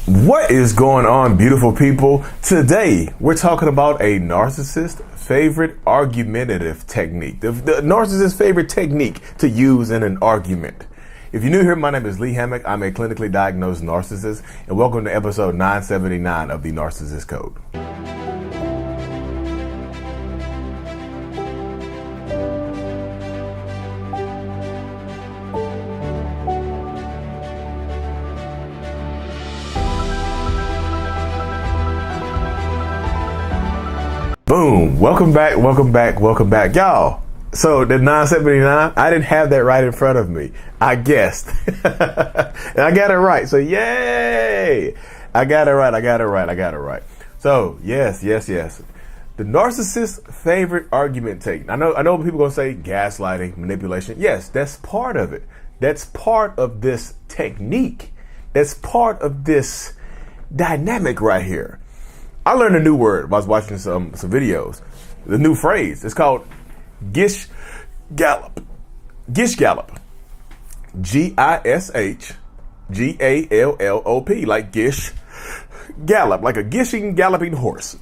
What is going on, beautiful people? Today, we're talking about a narcissist's favorite argumentative technique, the narcissist's favorite technique to use in an argument. If you're new here, my name is Lee Hammock. I'm a clinically diagnosed narcissist, and welcome to episode 979 of the Narcissist Code. Boom. Welcome back. Y'all. So the 979, I didn't have that right in front of me. I guessed. And I got it right. So yay. I got it right. So yes. The narcissist's favorite argument technique. I know people gonna say gaslighting, manipulation. Yes, that's part of it. That's part of this technique. That's part of this dynamic right here. I learned a new word while I was watching some videos. The new phrase. It's called Gish Gallop. Gish Gallop. Gishgallop. Like Gish Gallop. Like a gishing, galloping horse.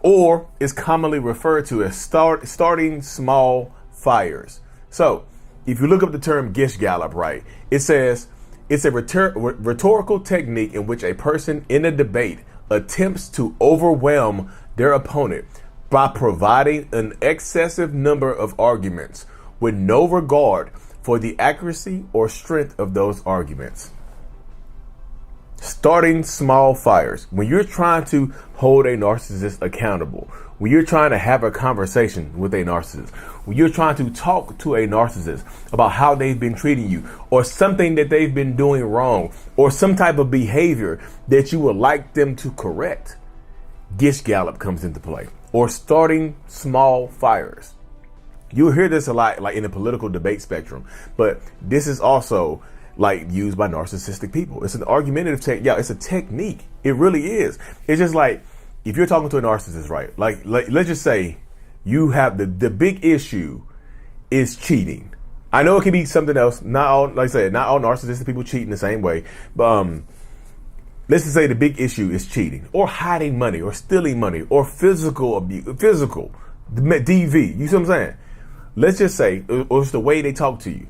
Or is commonly referred to as starting small fires. So if you look up the term Gish Gallop, right, it says it's a rhetorical technique in which a person in a debate attempts to overwhelm their opponent by providing an excessive number of arguments with no regard for the accuracy or strength of those arguments. Starting small fires. When you're trying to hold a narcissist accountable, when you're trying to have a conversation with a narcissist, when you're trying to talk to a narcissist about how they've been treating you or something that they've been doing wrong or some type of behavior that you would like them to correct, Gish Gallop comes into play. Or starting small fires. You'll hear this a lot like in the political debate spectrum, but this is also like used by narcissistic people. It's an argumentative technique. Yeah, it's a technique. It really is. It's just like if you're talking to a narcissist, right? Like let's just say you have the big issue is cheating. I know it can be something else. Not all, like I said, not all narcissistic people cheat in the same way. But let's just say the big issue is cheating or hiding money or stealing money or physical abuse, DV. You see what I'm saying? Let's just say, or it's the way they talk to you.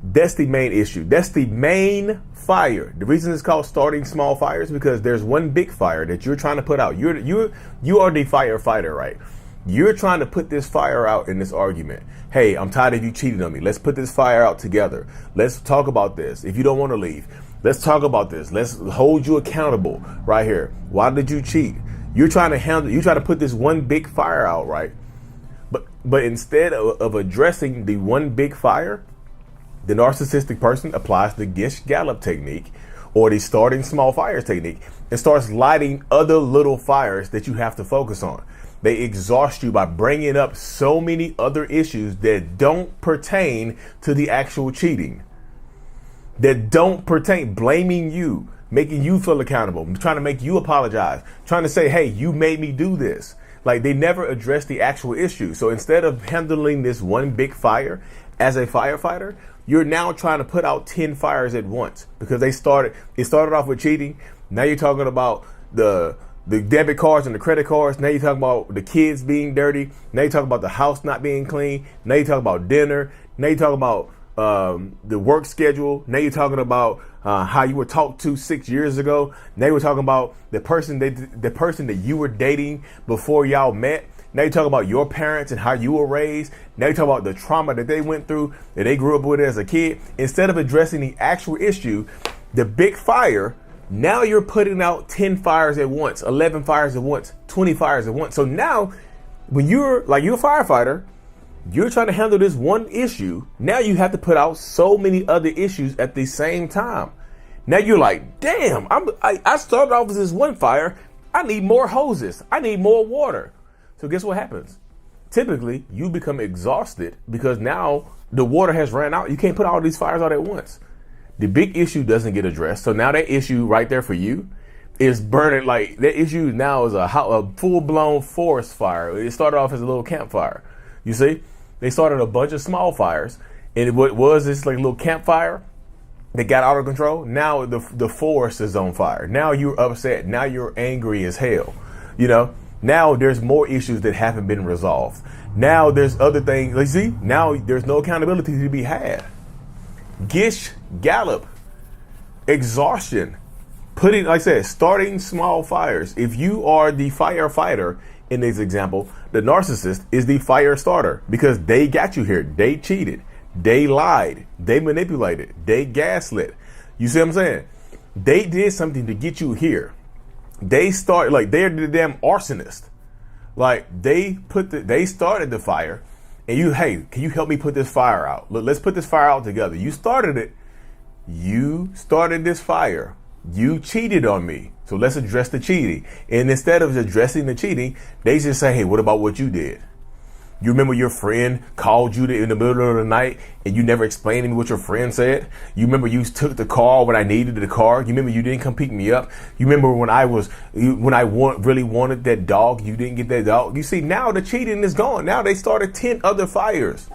That's the main issue. That's the main fire. The reason it's called starting small fires because there's one big fire that you're trying to put out. You are the firefighter, right? You're trying to put this fire out in this argument. Hey, I'm tired of you cheating on me. Let's put this fire out together. Let's talk about this. If you don't want to leave, let's talk about this. Let's hold you accountable right here. Why did you cheat? You try to put this one big fire out, right? But instead of addressing the one big fire, the narcissistic person applies the Gish Gallop technique or the starting small fires technique and starts lighting other little fires that you have to focus on. They exhaust you by bringing up so many other issues that don't pertain to the actual cheating, that don't pertain, blaming you, making you feel accountable, trying to make you apologize, trying to say, hey, you made me do this. Like they never address the actual issue. So instead of handling this one big fire as a firefighter, you're now trying to put out 10 fires at once because it started off with cheating. Now you're talking about the debit cards and the credit cards. Now you're talking about the kids being dirty. Now you're talking about the house not being clean. Now you're talking about dinner. Now you're talking about the work schedule. Now you're talking about how you were talked to 6 years ago. Now you're talking about the person that you were dating before y'all met. Now you're talking about your parents and how you were raised. Now you're talking about the trauma that they went through, that they grew up with as a kid. Instead of addressing the actual issue, the big fire, now you're putting out 10 fires at once, 11 fires at once, 20 fires at once. So now when you're a firefighter, you're trying to handle this one issue. Now you have to put out so many other issues at the same time. Now you're like, damn, I started off with this one fire. I need more hoses. I need more water. So guess what happens? Typically, you become exhausted because now the water has ran out. You can't put all these fires out at once. The big issue doesn't get addressed. So now that issue right there for you is burning. Like that issue now is a full-blown forest fire. It started off as a little campfire. You see? They started a bunch of small fires, and what was this like little campfire They got out of control. Now the forest is on fire. Now you're upset. Now you're angry as hell. You know, now there's more issues that haven't been resolved. Now there's other things. Let's see. Now there's no accountability to be had. Gish, Gallop, exhaustion, like I said, starting small fires. If you are the firefighter in this example, the narcissist is the fire starter because they got you here. They cheated. They lied. They manipulated. They gaslit. You see what I'm saying? They did something to get you here. They started, like, they're the damn arsonist. Like, they started the fire, and hey, can you help me put this fire out? Let's put this fire out together. You started it. You started this fire. You cheated on me. So let's address the cheating. And instead of addressing the cheating, they just say, hey, what about what you did? You remember your friend called you in the middle of the night and you never explained to me what your friend said? You remember you took the car when I needed the car? You remember you didn't come pick me up? You remember when I really wanted that dog, you didn't get that dog? You see, now the cheating is gone. Now they started 10 other fires.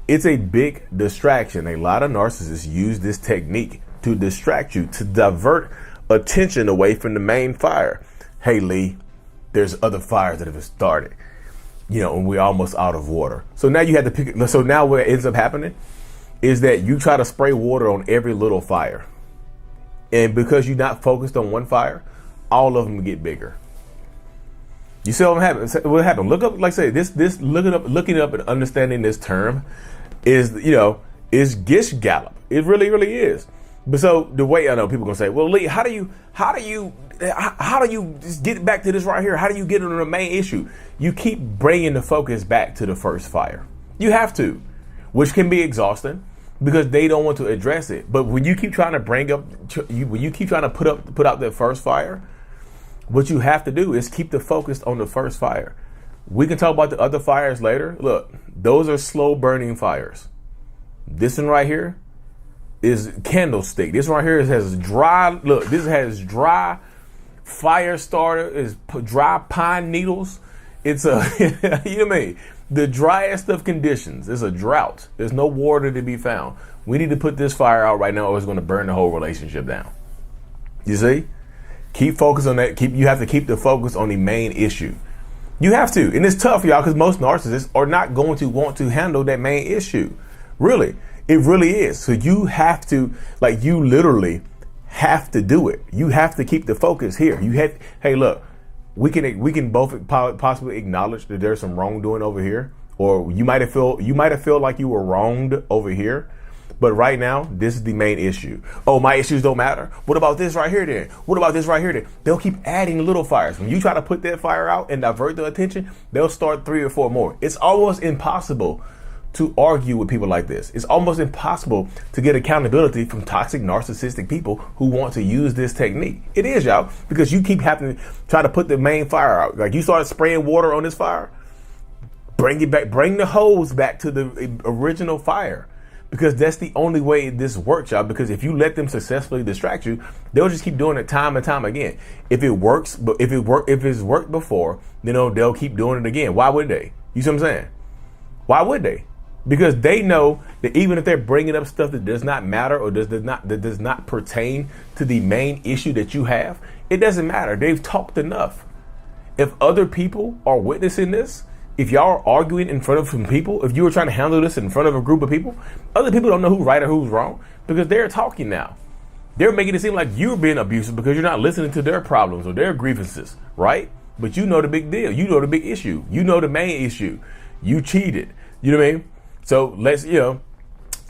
It's a big distraction. A lot of narcissists use this technique to distract you, to divert attention away from the main fire. Hey, Lee, there's other fires that have started. You know, and we're almost out of water. So now you have to pick. So now what ends up happening is that you try to spray water on every little fire. And because you're not focused on one fire, all of them get bigger. You see what happened? Look up, like I say, this looking up and understanding this term is Gish Gallop. It really, really is. But so the way I know people are gonna say, well, Lee, how do you just get back to this right here? How do you get on the main issue? You keep bringing the focus back to the first fire. You have to, which can be exhausting because they don't want to address it. But when you keep trying to put out that first fire, what you have to do is keep the focus on the first fire. We can talk about the other fires later. Look, those are slow burning fires. This one right here is candlestick. This one right here has dry. Look, this has dry fire starter. Is dry pine needles. It's a you know what I mean. The driest of conditions. It's a drought. There's no water to be found. We need to put this fire out right now, or it's going to burn the whole relationship down. You see? Keep focus on that. You have to keep the focus on the main issue. You have to, and it's tough, y'all, because most narcissists are not going to want to handle that main issue. Really. It really is. So you have to, you literally have to do it. You have to keep the focus here. Hey, look, we can both possibly acknowledge that there's some wrongdoing over here, or you might have felt like you were wronged over here. But right now, this is the main issue. Oh, my issues don't matter. What about this right here then? What about this right here then? They'll keep adding little fires. When you try to put that fire out and divert the attention, they'll start 3 or 4 more. It's almost impossible to argue with people like this. It's almost impossible to get accountability from toxic narcissistic people who want to use this technique. It is, y'all, because you keep having to try to put the main fire out. Like you started spraying water on this fire, bring it back, bring the hose back to the original fire, because that's the only way this works, y'all. Because if you let them successfully distract you, they'll just keep doing it time and time again. If it works, but if it's worked before, they'll keep doing it again. Why would they? You see what I'm saying? Why would they? Because they know that even if they're bringing up stuff that does not matter or that does not pertain to the main issue that you have, it doesn't matter. They've talked enough. If other people are witnessing this, if y'all are arguing in front of some people, if you were trying to handle this in front of a group of people, other people don't know who's right or who's wrong because they're talking now. They're making it seem like you're being abusive because you're not listening to their problems or their grievances, right? But you know the big deal. You know the big issue. You know the main issue. You cheated. You know what I mean? So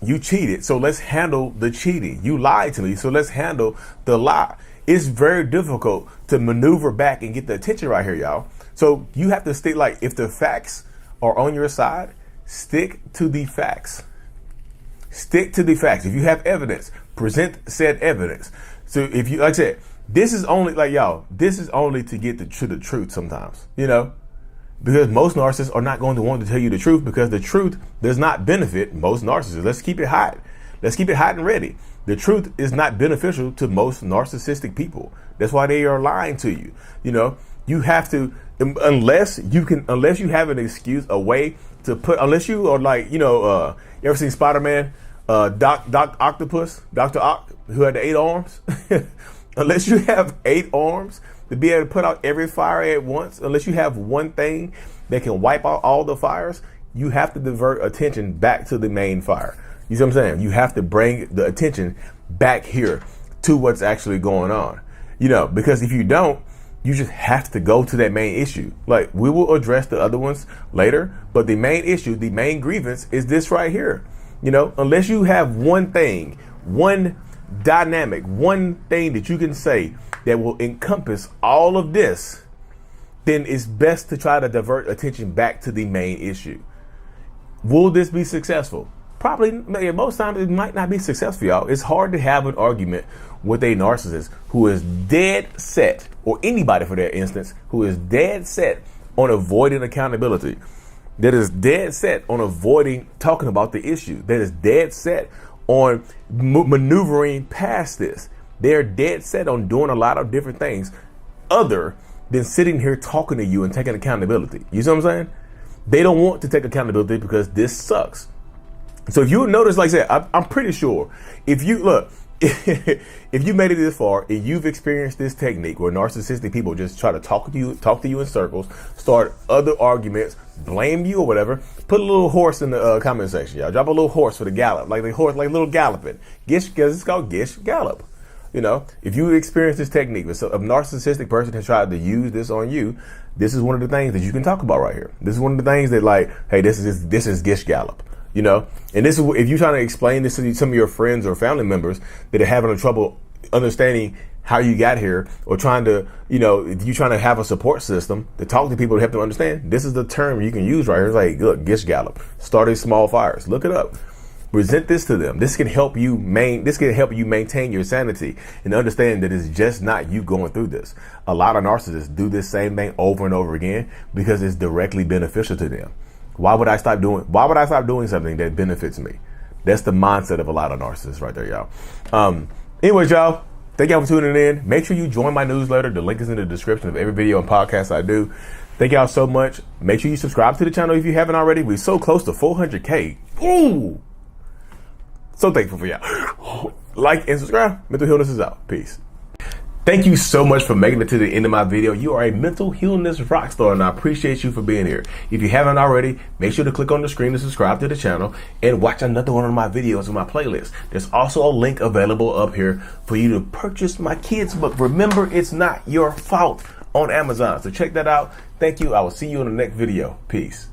you cheated. So let's handle the cheating. You lied to me. So let's handle the lie. It's very difficult to maneuver back and get the attention right here, y'all. So you have to stick, if the facts are on your side, stick to the facts. Stick to the facts. If you have evidence, present said evidence. So if you, like I said, this is only this is only to get to the truth sometimes, because most narcissists are not going to want to tell you the truth because the truth does not benefit most narcissists. Let's keep it hot. Let's keep it hot and ready. The truth is not beneficial to most narcissistic people. That's why they are lying to you. You have to, unless you have an excuse, a way to put, unless you are you ever seen Spider-Man Doc Octopus, Dr. Ock, who had the 8 arms, unless you have 8 arms to be able to put out every fire at once, unless you have one thing that can wipe out all the fires, you have to divert attention back to the main fire. You see what I'm saying? You have to bring the attention back here to what's actually going on. Because if you don't, you just have to go to that main issue. Like, we will address the other ones later, but the main issue, the main grievance is this right here. Unless you have one thing, one dynamic, one thing that you can say that will encompass all of this, then it's best to try to divert attention back to the main issue. Will this be successful? Probably. Most times it might not be successful, y'all. It's hard to have an argument with a narcissist who is dead set, or anybody for that instance, who is dead set on avoiding accountability, that is dead set on avoiding talking about the issue, that is dead set on maneuvering past this. They're dead set on doing a lot of different things other than sitting here talking to you and taking accountability. You see what I'm saying? They don't want to take accountability because this sucks. So if you notice, like I said, I'm pretty sure if you made it this far and you've experienced this technique where narcissistic people just try to talk to you in circles, start other arguments, blame you or whatever, put a little horse in the comment section, y'all. Drop a little horse for the gallop, like the horse, like little galloping. Gish, because it's called Gish, Gallop. If you experience this technique, if a narcissistic person has tried to use this on you, this is one of the things that you can talk about right here. This is one of the things that, like, hey, this is Gish Gallop. And this is, if you're trying to explain this to some of your friends or family members that are having trouble understanding how you got here, or trying to, if you're trying to have a support system to talk to people to help them understand, this is the term you can use right here. It's like, look, Gish Gallop, starting small fires. Look it up. Present this to them. This can help you maintain your sanity and understand that it's just not you going through this. A lot of narcissists do this same thing over and over again because it's directly beneficial to them. Why would I stop doing something that benefits me? That's the mindset of a lot of narcissists right there, y'all. Anyways, y'all, thank y'all for tuning in. Make sure you join my newsletter. The link is in the description of every video and podcast I do. Thank y'all so much. Make sure you subscribe to the channel if you haven't already. We're so close to 400K. Ooh. So thankful for y'all. Like and subscribe. Mental Healness is out. Peace. Thank you so much for making it to the end of my video. You are a mental healness rock star, and I appreciate you for being here. If you haven't already, make sure to click on the screen to subscribe to the channel and watch another one of my videos in my playlist. There's also a link available up here for you to purchase my kids' book, Remember It's Not Your Fault, on Amazon. So check that out. Thank you. I will see you in the next video. Peace.